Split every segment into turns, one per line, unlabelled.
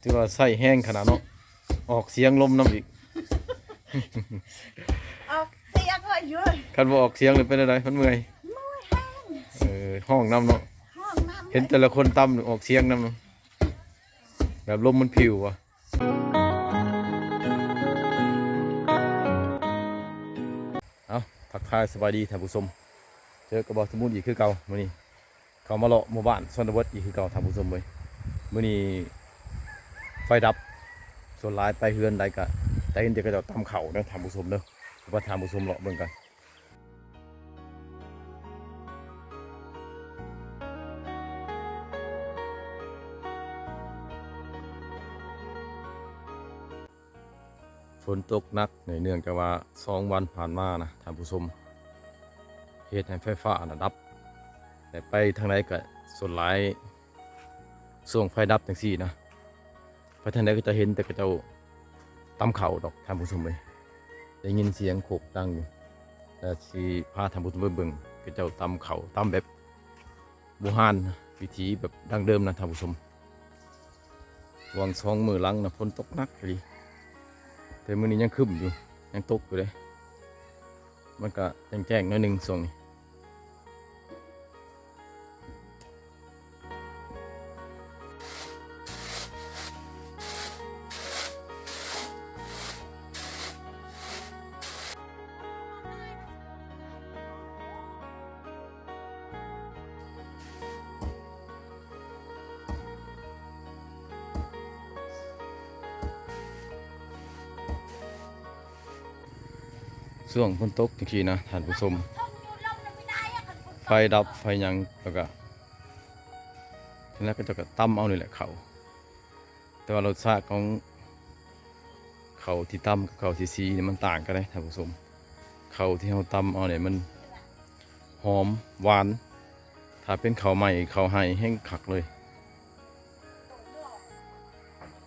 ถือว่าใส่แห้งขนาดเนาะออกเสียงลมน้ำอีก
ออกเสียงก็เยอะ
คันบ่ออกเสียงเลยเป็นอะไรมันเมื่อยห้องน้ำเนาะ
ห้องน้ำ
เห็นแต่ละคนตำออกเสียงน้ำเนาะแบบลมมันผิวว่ะเอาทักทายสบายดีท่านผู้ชมเจอกระบอกสมุนอีกคือเก่ามื้อนี้เขามาเลาะหมู่บ้านชนบทอีกคือเก่าท่านผู้ชมเลยมื้อนี้ไฟดับส่วนหลายไปเฮือนใดกะแต่เห็นแต่ก็จะตำเข่าเด้อท่านผู้ชมเด้อว่าท่านผู้ชมเลาะเบิ่งกันฝนตกหนักในเนื่องจากว่า2 วันผ่านมานะท่านผู้ชมเหตุให้ไฟฟ้าดับแต่ไปทางไหนก็ส่วนหลายส่วงไฟดับจังซี่นะไปทางไหนก็จะเห็นแต่ก็จะตำเข่าดอกท่านผู้ชมเลยได้ยินเสียงโขกดังอยู่แล้วสิพาท่านผู้ชมไปเบิ่งก็จะตำเข่าตำแบบโบราณวิถีแบบดั้งเดิมนะท่านผู้ชมวาง2 มื้อหลังนะฝนตกหนักเลยแต่มื้อนี้ยังคึ้มอยู่ยังตกอยู่เลยมันก็แจ้งๆหน่อยนึงช่วงนี้ช่วงฝนตกจริงๆนะท่านผู้ชมไฟดับไฟยังแล้วก็ทีแรกก็จะตั้มเอานี่แหละเขาแต่ว่ารสชาติของเขาที่ตั้มกับเขาที่ซีนี่มันต่างกันเลยท่านผู้ชมเขาที่เราตั้มเอาเนี่ยมันหอมหวานถ้าเป็นเขาใหม่เขาให้แห้งคักเลย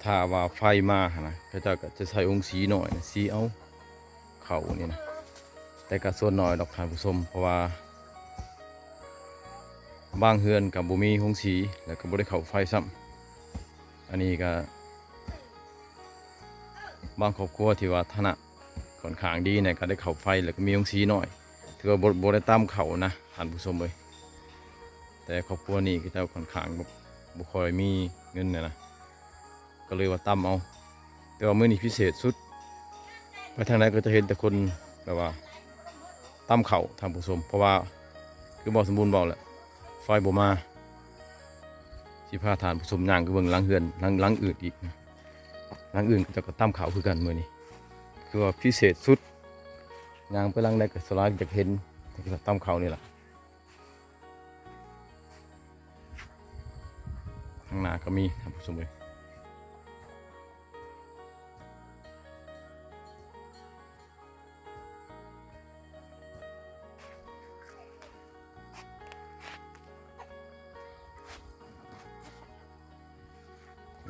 ถ้าว่าไฟมานะก็จะใส่องค์สีหน่อยนะสีเอาเขานี่นะแต่ก็ส่วนน้อยดอกท่านผู้ชมเพราะว่าบางเฮือนกับบุมีหงสีแล้วก็บ่ได้เข้าไฟซ้ำอันนี้ก็บางครอบครัวที่ว่าฐานะค่อนข้างดีเนี่ยก็ได้เข้าไฟแล้วก็มีหงสีหน่อยถือว่าบ่ได้ตามเขานะท่านผู้ชมเลยแต่ครอบครัวนี้ก็จะค่อนข้างบ่ค่อยมีเงินนะก็เลยว่าตามเอาแต่ว่ามื้อนี้พิเศษสุดไปทางไหนก็จะเห็นแต่คนแบบว่าตามเขาท่านผู้ชมเพราะว่าคือบ่สมบูรณ์บ่แหละไฟบ่มาสิพาทานผู้ชมย่างคือเบิ่งหลังเฮือนหลังอื่นอีกหลังอื่นก็จะก็ตามเขาคือกันมื้อนี้คือว่าพิเศษสุดย่างไปหลังใดก็สลายจะเห็นตามเขานี่ล่ะข้างหน้าก็มีท่านผู้ชมเลย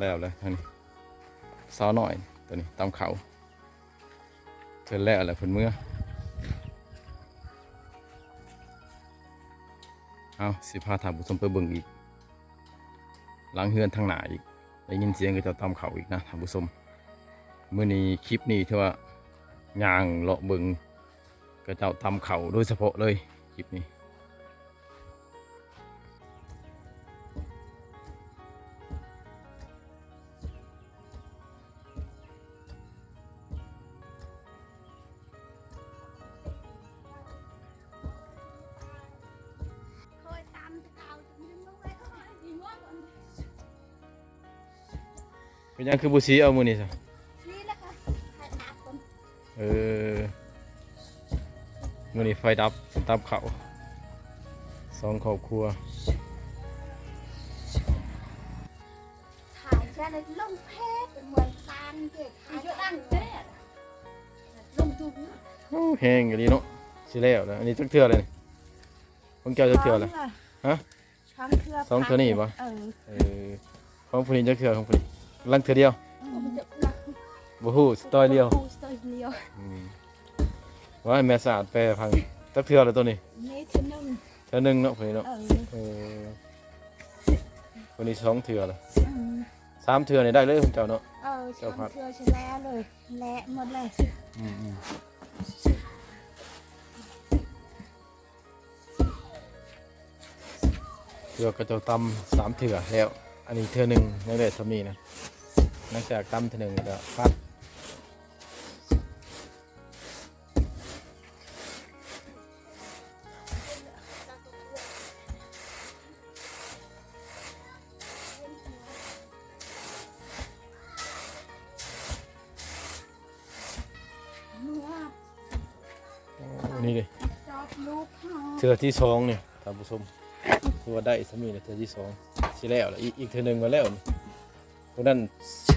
แล้วเลยท่านสาวหน่อยตัวนี้ตามเขาเธอแล้วแหละเพิ่นเมื่อเอาสิพาทางผู้ชมไปเบิ่งอีกหลังเฮือนทางหน้าอีกได้ยินเสียงก็จะตามเขาอีกนะท่านผู้ชมมื้อนี้คลิปนี้ที่ว่าย่างเลาะเบิ่งก็จะตามเขาโดยเฉพาะเลยคลิปนี้เป็นยังคือบุษีเอามือนี่สิมือนี่ไฟดับตับเขา2 ครอบครัว
ถ่ายแค่ในลงเพชรเป็นเหมือนการเด็กถ่ายเยอะดังเด็ดลงจุ๊บ
โอ้แห้งอย่างนี้เนาะสิแล้วนะอันนี้จักเทื่อเลยของเจ้าจักเทื่อเลยฮะ2 เทื่อนี่ปะของผู้นี้จักเทื่อของผู้นี้ลังเทื่อเดียวบ่ฮู้สตอยเดียวว่าให้แม่สะอาดแปรพังจักเทื่อเลยตัวนี้เทื่อหนึ่งเนาะผู้นี้เนาะผู้นี้2 เทื่อเลย 3เทื่อนี่ได้เลยคุณเจ้าเนาะ
ช้ำเชือใช่แล้วเลยและหมดเลย
อืมเทื่อก็จะตำ3เทื่อแล้วอันนี้เทื่อหนึงยังได้ซ้ำนี้นะหลังจากตำเทื่อหนึงก็พัดนี่ดิ
จอบลูกเขา
เทื่อที่สองเนี่ยท่านผู้ชมคือว่าได้ซ้ำนี้นะเทื่อที่สองสิแล้วล่ะอีกเทื่อหนึงมาแล้วนี่พวกนั้น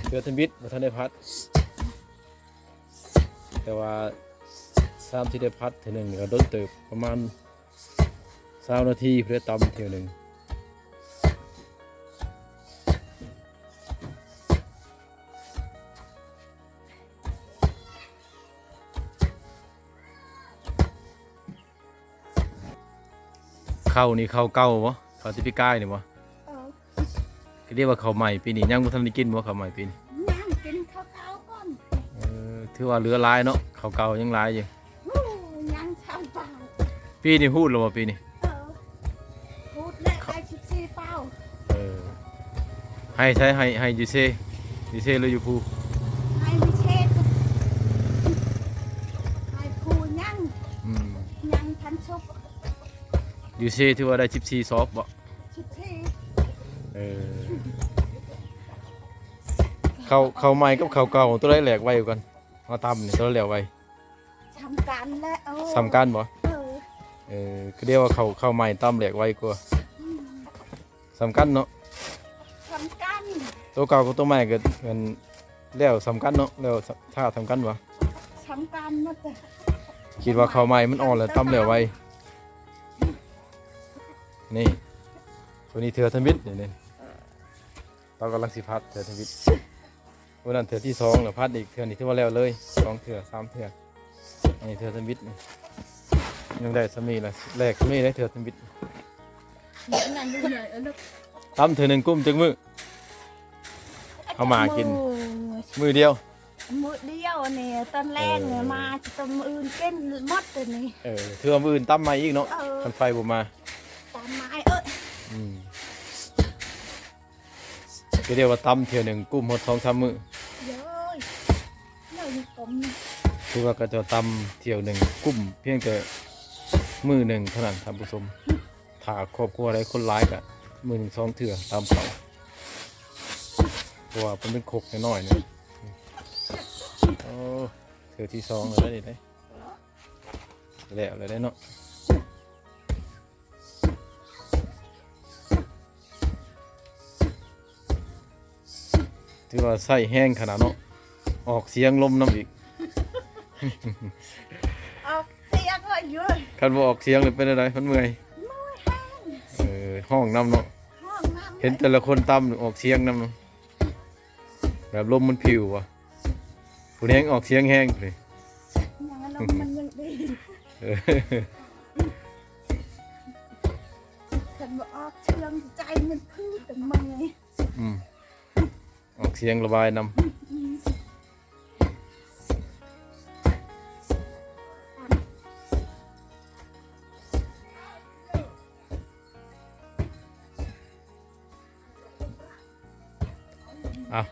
เทื่อทมิดบ่ทันได้พัดแต่ว่า3ที่ได้พัดเทื่อหนึงนี่ก็โดนเติบประมาณ20นาทีเพื่อตำเทื่อหนึงข้าวนี่ข้าวเก่าบ่ข้าวที่พี่กายนี่บ่
เออ
ก็เรียกว่าข้าวใหม่ปีนี้ยังบ่ทันได้กินบ่ข้าวใหม่ปีนี้
นั่งกินข้าวเท้าก่อน
ถือว่าเหลือหลายเนาะข้าวเก่ายังหลายอยู่
ฮู้ยังเช้าเปล่า
ปีนี้ฮู้แล้วบ่ปีนี้
เออพูดและไอ้14เป้า
เออให้ใช้ให้อยู่เซหรืออยู่ภู
ให้ไม่เช็ดให้พูยัง
อืม
ยังทันชุบ
อยู่เซถือว่าได้14ซอกบ่
14
เออข้าวใหม่กับข้าวเก่าตัวใดแหลกไวกว่ากันเอาตำนี่ตัวใดแหลกไว
ทำกันและโอ้
สำคัญบ่
เออ
ก็เรียกว่าข้าวใหม่ตำแหลกไวกว่าสำคัญเนาะ
ทำกัน
ตัวเก่ากับตัวใหม่ก็มันแล้วสำคัญเนาะแล้วถ้าสำคัญบ่
ทำกันหมดเลย
คิดว่าข้าวใหม่มันอ่อนแล้วตำแล้วไวนี่ตัวนี้เถื่อทมิดนี่ตอนกำลังสิพัดเถื่อทมิดวันนั้นเถื่อที่2แล้วพัดอีกเถื่อนี่ถือว่าแล้วเลย2เถื่อ3เถื่ออันนี้เถื่อทมิดนี่ยังได้สามีละแรกสามีได้เถื่อทมิด
นั่นดูหน่อยลูก
ตำเถื่อหนึ่งกุ้มจังมือเอามากินมือเดียว
มือเดียวเนี่ยตอนแรกเนี่ยมาจะตำอื่นเก้นหมดเลยนี่
เถื่อมืออื่นตำมาอีกเนาะมันไฟบ่มา
ตามไม้เอ้ย
ก็เรียกว่าตำเถื่อหนึ่งกุ้มหมด2-3มื้อ
เย้ยเย้ยกลม
คือว่าก็จะตำเที่ยวหนึ่งกุ้มเพียงแต่มือหนึ่งเท่านั้นท่านผู้ชมถ้าครอบครัวใดคนร้ายก็มือหนึ่ง2เถื่อตามเขาเพราะว่ามันเป็นคกน้อยๆเนี่ยโอ้เถื่อที่2แล้วได้แล้วเลยได้เนาะถือว่าใส่แห้งขนาดเนาะออกเสียงลมน้ำอีก
เอาเสียงเลยเยอะ
คันบ่ออกเสียงเลยเป็นอะไรมันเมื่อย
มือแห้ง
ห้องน้ำเนาะ
ห้องน้ำ
เห็นแต่ละคนตำออกเสียงน้ำเนาะแบบลมมันผิวว่ะผู้นี้ออกเสียงแห้งเลย
อย่างนั้นมันยังดี
เออ
ฉันบอกออกเชื่องใจมันพื้นแต่มึงไง
อืมออกเสียงระบายน้ำ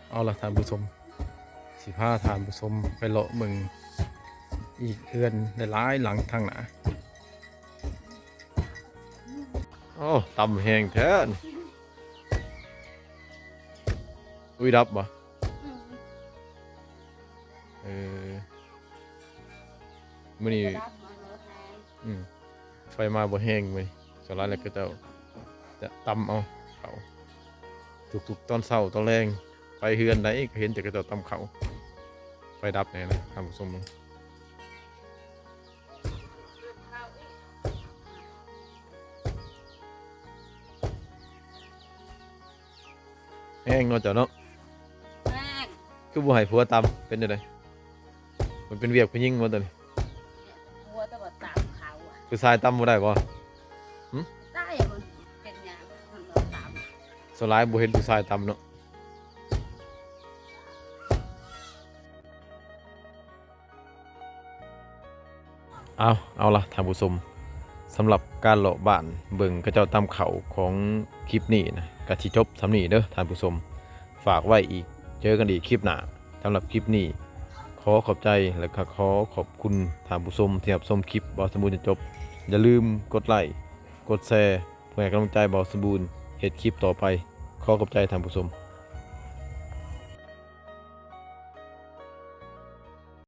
เอาละท่านผู้ชม15ท่านผู้ชมไปเลาะมึงอีกเอือนได้หลายหลังทางหนาโอ้ตำแห้งแท้นี่อุ้ยดับบ่มื้อนี้ไฟมาบ่แห้งมื้อนี้สลายแล้วก็จะตำเอาเขาทุกๆตอนเช้าตอนแรงไปเฮือนไหนก็เห็นแต่ก็จะตำเขาไฟดับแน่นะท่านผู้ชมมึงแห้งเนาะเจ้าเนาะคือบ่ให้ผัวตำเป็นจังไดมันเป็นเวียกผู้หญิงบ่ตัวนี้
หัวตะบดตามเขาอ่ะ
ผู้ชายตำบ่ได้บ่
ได้อะมันเป็นอย่างมันตาม
สลายบ่เห็นผู้ชายตำเนาะ เอาละท่านผู้ชมสำหรับการเลาะบ้านเบิ่งกระเจ้าตามเขาของคลิปนี้นะกะสิจบสำนี้เด้อท่านผู้ชมฝากไว้อีกเจอกันอีกคลิปหน้าสำหรับคลิปนี้ขอขอบใจและก็ขอขอบคุณท่านผู้ชมที่รับชมคลิปบ่าวสมบูรณ์จนจบอย่าลืมกดไลค์กดแชร์เพื่อให้กำลังใจบ่าวสมบูรณ์เฮ็ดคลิปต่อไปขอขอบใจท่านผู้ชม